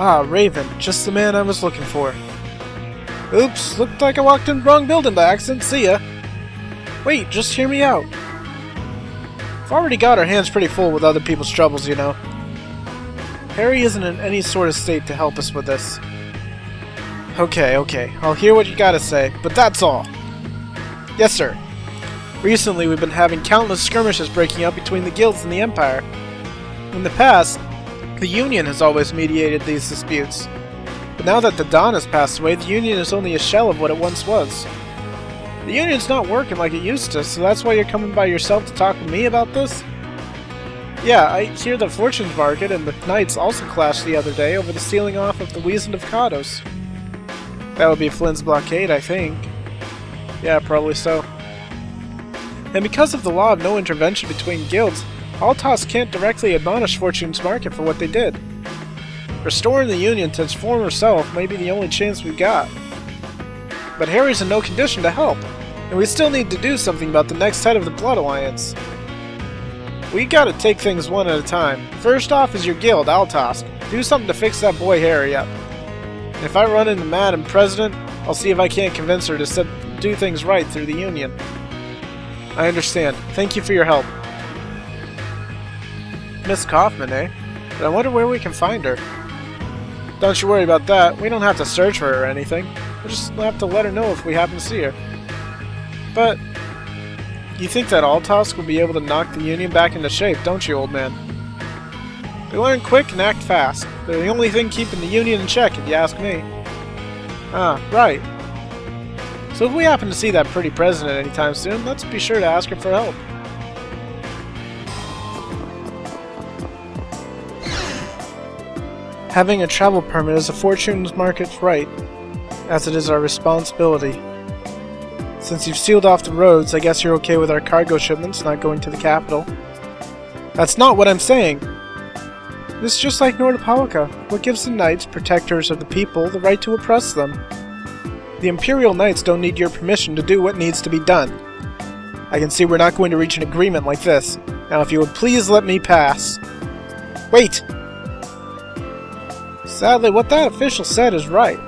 Ah, Raven, just the man I was looking for. Oops, looked like I walked in the wrong building by accident, see ya. Wait, just hear me out. We've already got our hands pretty full with other people's troubles, you know. Harry isn't in any sort of state to help us with this. Okay, I'll hear what you gotta say, but that's all. Yes, sir. Recently, we've been having countless skirmishes breaking out between the guilds and the Empire. In the past, the Union has always mediated these disputes. But now that the Dawn has passed away, the Union is only a shell of what it once was. The Union's not working like it used to, so that's why you're coming by yourself to talk to me about this? Yeah, I hear the Fortune's Market and the Knights also clashed the other day over the sealing off of the Wizened of Kados. That would be Flynn's blockade, I think. Yeah, probably so. And because of the law of no intervention between guilds, Altos can't directly admonish Fortune's Market for what they did. Restoring the Union to its former self may be the only chance we've got. But Harry's in no condition to help, and we still need to do something about the next head of the Blood Alliance. We gotta take things one at a time. First off is your guild, Altos. Do something to fix that boy Harry up. And if I run into Madam President, I'll see if I can't convince her to do things right through the Union. I understand. Thank you for your help. Miss Kaufman, eh? But I wonder where we can find her. Don't you worry about that. We don't have to search for her or anything. We'll just have to let her know if we happen to see her. But you think that Altos will be able to knock the Union back into shape, don't you, old man? They learn quick and act fast. They're the only thing keeping the Union in check, if you ask me. Ah, right. So if we happen to see that pretty president anytime soon, let's be sure to ask her for help. Having a travel permit is a Fortune's Market's right, as it is our responsibility. Since you've sealed off the roads, I guess you're okay with our cargo shipments not going to the capital. That's not what I'm saying! This is just like Nordopolica. What gives the knights, protectors of the people, the right to oppress them? The Imperial Knights don't need your permission to do what needs to be done. I can see we're not going to reach an agreement like this. Now if you would please let me pass. Wait! Sadly, what that official said is right.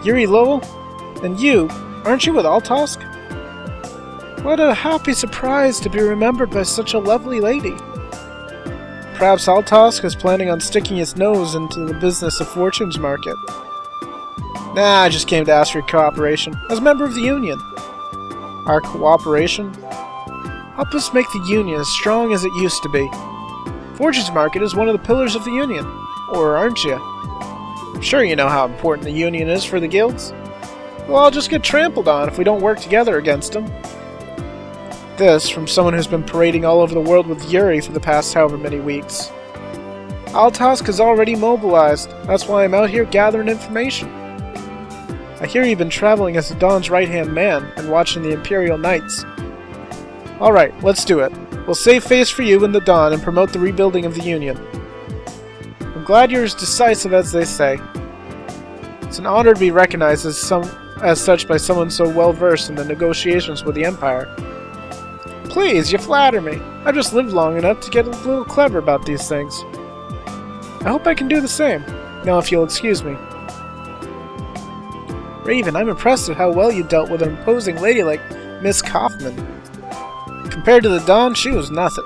Yuri Lowell? And you, aren't you with Altosk? What a happy surprise to be remembered by such a lovely lady. Perhaps Altosk is planning on sticking his nose into the business of Fortune's Market. Nah, I just came to ask for your cooperation, as a member of the Union. Our cooperation? Help us make the Union as strong as it used to be. Fortune's Market is one of the pillars of the Union. Or aren't you? I'm sure you know how important the Union is for the guilds. We'll all just get trampled on if we don't work together against them. This from someone who's been parading all over the world with Yuri for the past however many weeks. Altosk is already mobilized. That's why I'm out here gathering information. I hear you've been traveling as the Dawn's right-hand man and watching the Imperial Knights. Alright, let's do it. We'll save face for you and the Dawn and promote the rebuilding of the Union. I'm glad you're as decisive as they say. It's an honor to be recognized as such by someone so well-versed in the negotiations with the Empire. Please, you flatter me. I've just lived long enough to get a little clever about these things. I hope I can do the same. Now if you'll excuse me. Raven, I'm impressed at how well you dealt with an imposing lady like Miss Kaufman. Compared to the Dawn, she was nothing.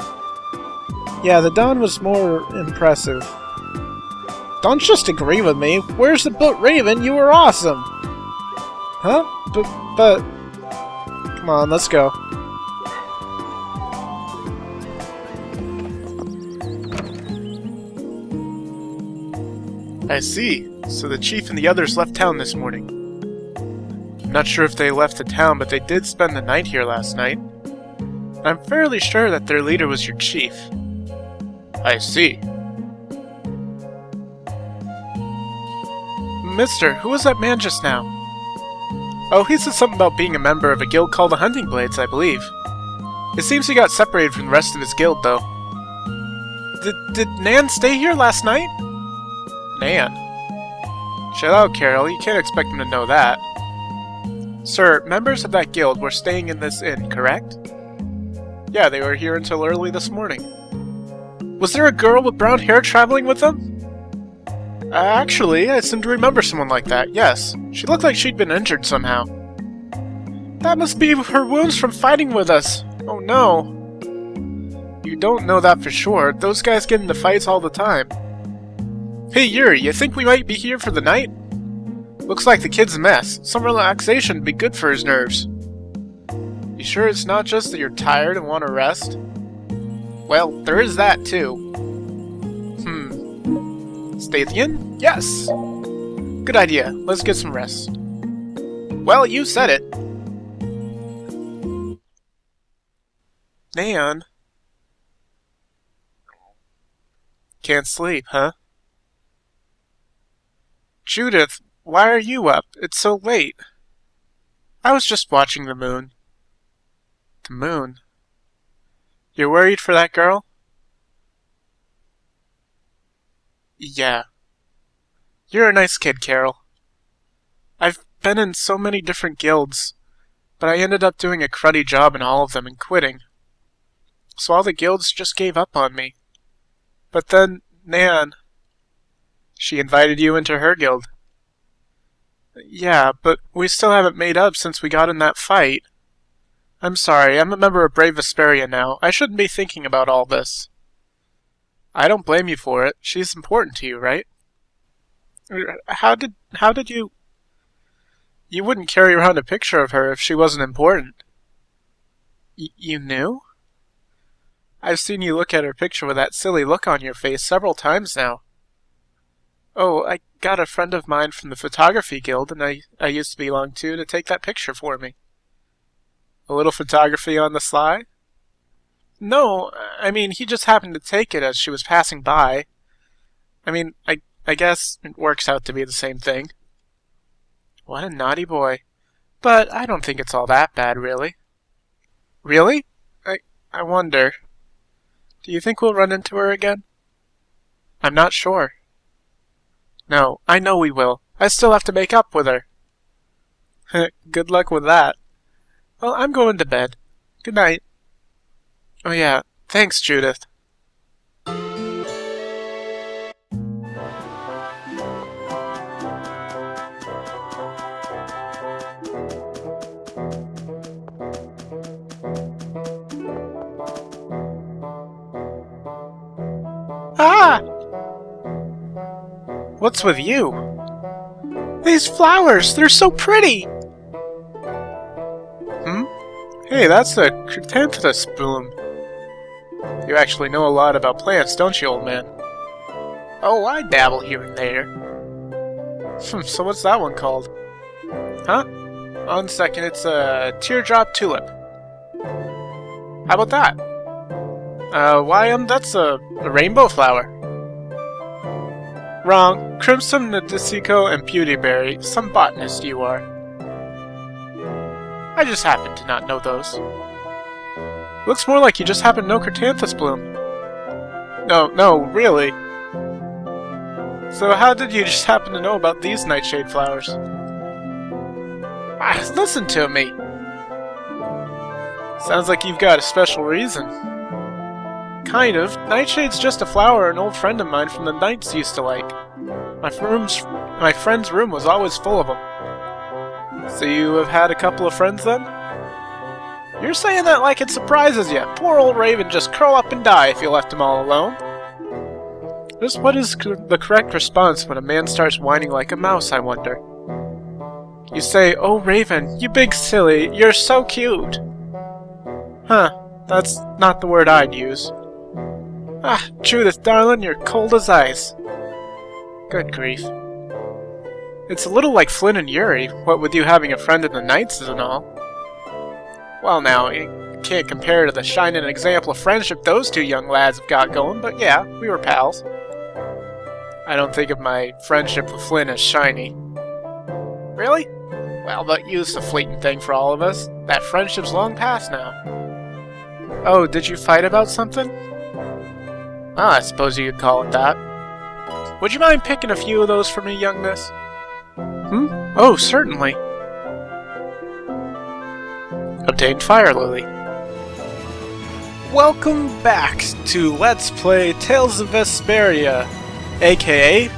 Yeah, the Dawn was more impressive. Don't just agree with me. Where's the boat, Raven? You were awesome! Huh? But... Come on, let's go. I see. So the chief and the others left town this morning. I'm not sure if they left the town, but they did spend the night here last night. And I'm fairly sure that their leader was your chief. I see. Mister, who was that man just now? Oh, he said something about being a member of a guild called the Hunting Blades, I believe. It seems he got separated from the rest of his guild, though. Did Nan stay here last night? Nan? Shut out, Carol. You can't expect him to know that. Sir, members of that guild were staying in this inn, correct? Yeah, they were here until early this morning. Was there a girl with brown hair traveling with them? Actually, I seem to remember someone like that, yes. She looked like she'd been injured somehow. That must be her wounds from fighting with us. Oh no. You don't know that for sure. Those guys get into fights all the time. Hey Yuri, you think we might be here for the night? Looks like the kid's a mess. Some relaxation would be good for his nerves. You sure it's not just that you're tired and want to rest? Well, there is that too. Stay at the inn? Yes! Good idea. Let's get some rest. Well, you said it. Nan? Can't sleep, huh? Judith, why are you up? It's so late. I was just watching the moon. The moon? You're worried for that girl? Yeah. You're a nice kid, Carol. I've been in so many different guilds, but I ended up doing a cruddy job in all of them and quitting. So all the guilds just gave up on me. But then, Nan... She invited you into her guild. Yeah, but we still haven't made up since we got in that fight. I'm sorry, I'm a member of Brave Vesperia now. I shouldn't be thinking about all this. I don't blame you for it. She's important to you, right? How did you... You wouldn't carry around a picture of her if she wasn't important. You knew? I've seen you look at her picture with that silly look on your face several times now. Oh, I got a friend of mine from the photography guild and I used to belong to take that picture for me. A little photography on the sly? No, I mean, he just happened to take it as she was passing by. I mean, I guess it works out to be the same thing. What a naughty boy. But I don't think it's all that bad, really. Really? I wonder. Do you think we'll run into her again? I'm not sure. No, I know we will. I still have to make up with her. Good luck with that. Well, I'm going to bed. Good night. Oh yeah, thanks, Judith. Ah! What's with you? These flowers, they're so pretty! Hey, that's a chrysanthemum bloom. You actually know a lot about plants, don't you, old man? Oh, I dabble here and there. So what's that one called? Huh? One second, it's a teardrop tulip. How about that? That's a rainbow flower. Wrong. Crimson Nadesico and Beautyberry. Some botanist you are. I just happen to not know those. Looks more like you just happen to know chrysanthemum bloom. No, really. So how did you just happen to know about these nightshade flowers? Listen to me! Sounds like you've got a special reason. Kind of. Nightshade's just a flower an old friend of mine from the Knights used to like. My friend's room was always full of them. So you have had a couple of friends then? You're saying that like it surprises you. Poor old Raven just curl up and die if you left him all alone. Just what is the correct response when a man starts whining like a mouse, I wonder? You say, "Oh Raven, you big silly, you're so cute." Huh, that's not the word I'd use. Judith, darling, you're cold as ice. Good grief. It's a little like Flynn and Yuri, what with you having a friend in the Knights and all. Well now, you can't compare to the shining example of friendship those two young lads have got going, but yeah, we were pals. I don't think of my friendship with Flynn as shiny. Really? Well, but youth's a fleeting thing for all of us. That friendship's long past now. Oh, did you fight about something? Well, I suppose you could call it that. Would you mind picking a few of those for me, young miss? Oh, certainly. Obtained Fire Lily. Welcome back to Let's Play Tales of Vesperia, aka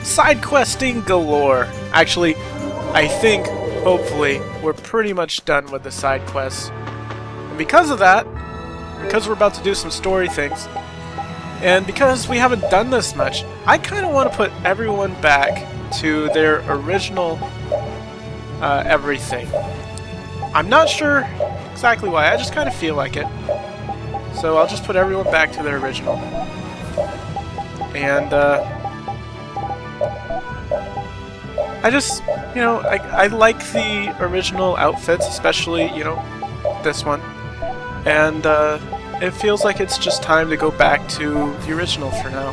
Side questing galore. Actually, I think, hopefully, we're pretty much done with the side quests. And because of that, because we're about to do some story things, and because we haven't done this much, I kind of want to put everyone back to their original everything. I'm not sure exactly why, I just kind of feel like it. So I'll just put everyone back to their original. And, I just, you know, I like the original outfits, especially, you know, this one. And, it feels like it's just time to go back to the original for now.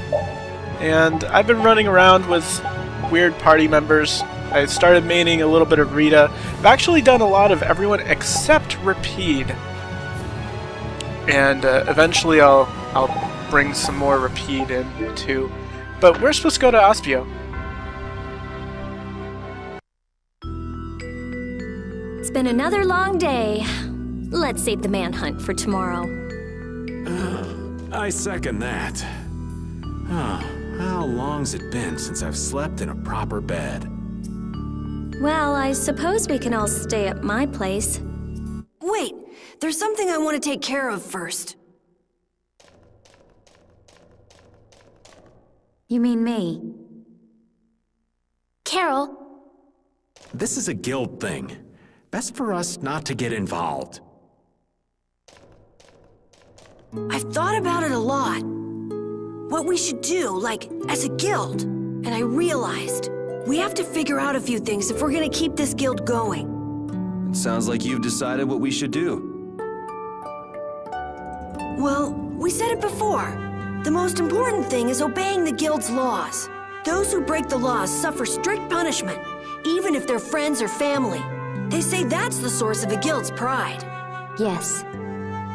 And I've been running around with weird party members. I started maining a little bit of Rita. I've actually done a lot of everyone except Rapide. And eventually I'll bring some more Rapide in too. But we're supposed to go to Aspio. It's been another long day. Let's save the manhunt for tomorrow. I second that. How long's it been since I've slept in a proper bed? Well, I suppose we can all stay at my place. Wait, there's something I want to take care of first. You mean me? Carol? This is a guild thing. Best for us not to get involved. I've thought about it a lot. What we should do, like, as a guild. And I realized, we have to figure out a few things if we're gonna keep this guild going. It sounds like you've decided what we should do. Well, we said it before. The most important thing is obeying the guild's laws. Those who break the laws suffer strict punishment, even if they're friends or family. They say that's the source of a guild's pride. Yes.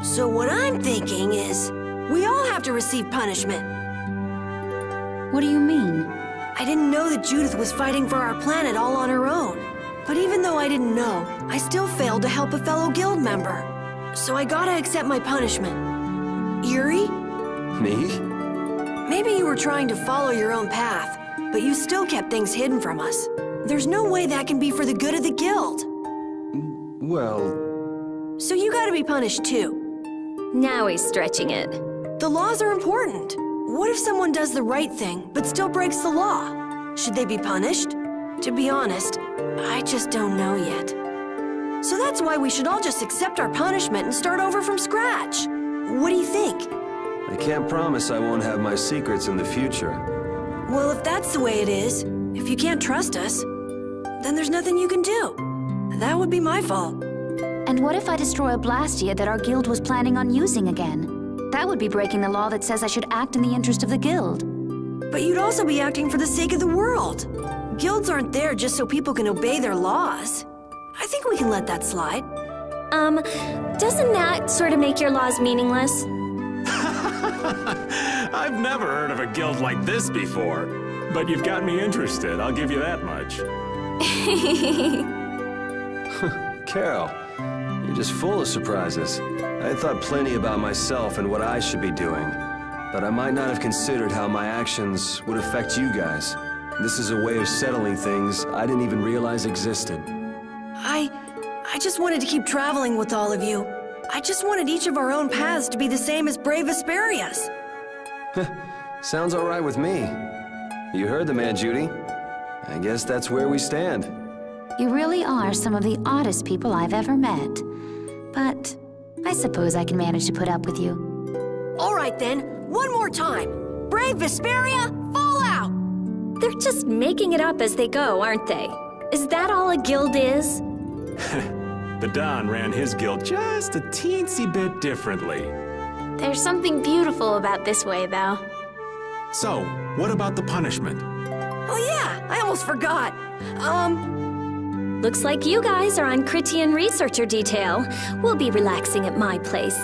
So what I'm thinking is, we all have to receive punishment. What do you mean? I didn't know that Judith was fighting for our planet all on her own. But even though I didn't know, I still failed to help a fellow guild member. So I gotta accept my punishment. Yuri? Me? Maybe you were trying to follow your own path, but you still kept things hidden from us. There's no way that can be for the good of the guild. Well... So you gotta be punished too. Now he's stretching it. The laws are important. What if someone does the right thing, but still breaks the law? Should they be punished? To be honest, I just don't know yet. So that's why we should all just accept our punishment and start over from scratch. What do you think? I can't promise I won't have my secrets in the future. Well, if that's the way it is, if you can't trust us, then there's nothing you can do. That would be my fault. And what if I destroy a Blastia that our guild was planning on using again? That would be breaking the law that says I should act in the interest of the guild. But you'd also be acting for the sake of the world. Guilds aren't there just so people can obey their laws. I think we can let that slide. Doesn't that sort of make your laws meaningless? I've never heard of a guild like this before. But you've got me interested, I'll give you that much. Carol, you're just full of surprises. I thought plenty about myself and what I should be doing. But I might not have considered how my actions would affect you guys. This is a way of settling things I didn't even realize existed. I just wanted to keep traveling with all of you. I just wanted each of our own paths to be the same as brave Vesperia's. Sounds all right with me. You heard the man, Judy. I guess that's where we stand. You really are some of the oddest people I've ever met. But I suppose I can manage to put up with you. All right then, one more time. Brave Vesperia, fall out! They're just making it up as they go, aren't they? Is that all a guild is? The Don ran his guild just a teensy bit differently. There's something beautiful about this way, though. So, what about the punishment? Oh yeah, I almost forgot. Looks like you guys are on Critian researcher detail. We'll be relaxing at my place.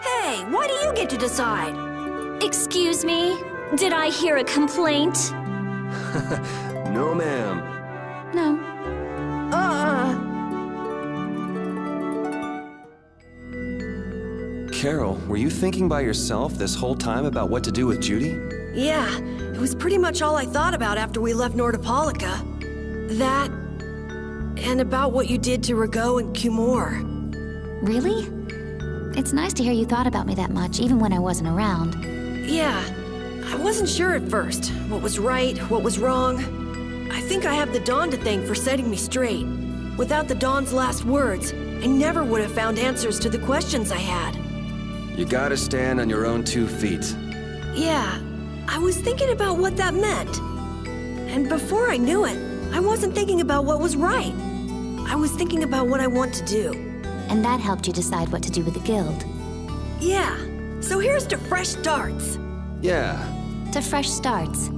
Hey, why do you get to decide? Excuse me? Did I hear a complaint? No, ma'am. No. Carol, were you thinking by yourself this whole time about what to do with Judy? Yeah, it was pretty much all I thought about after we left Nordopolica. That, and about what you did to Rago and Cumore. Really? It's nice to hear you thought about me that much, even when I wasn't around. Yeah, I wasn't sure at first what was right, what was wrong. I think I have the Dawn to thank for setting me straight. Without the Dawn's last words, I never would have found answers to the questions I had. You gotta stand on your own 2 feet. Yeah, I was thinking about what that meant. And before I knew it, I wasn't thinking about what was right. I was thinking about what I want to do. And that helped you decide what to do with the guild. Yeah, so here's to fresh starts. Yeah. To fresh starts.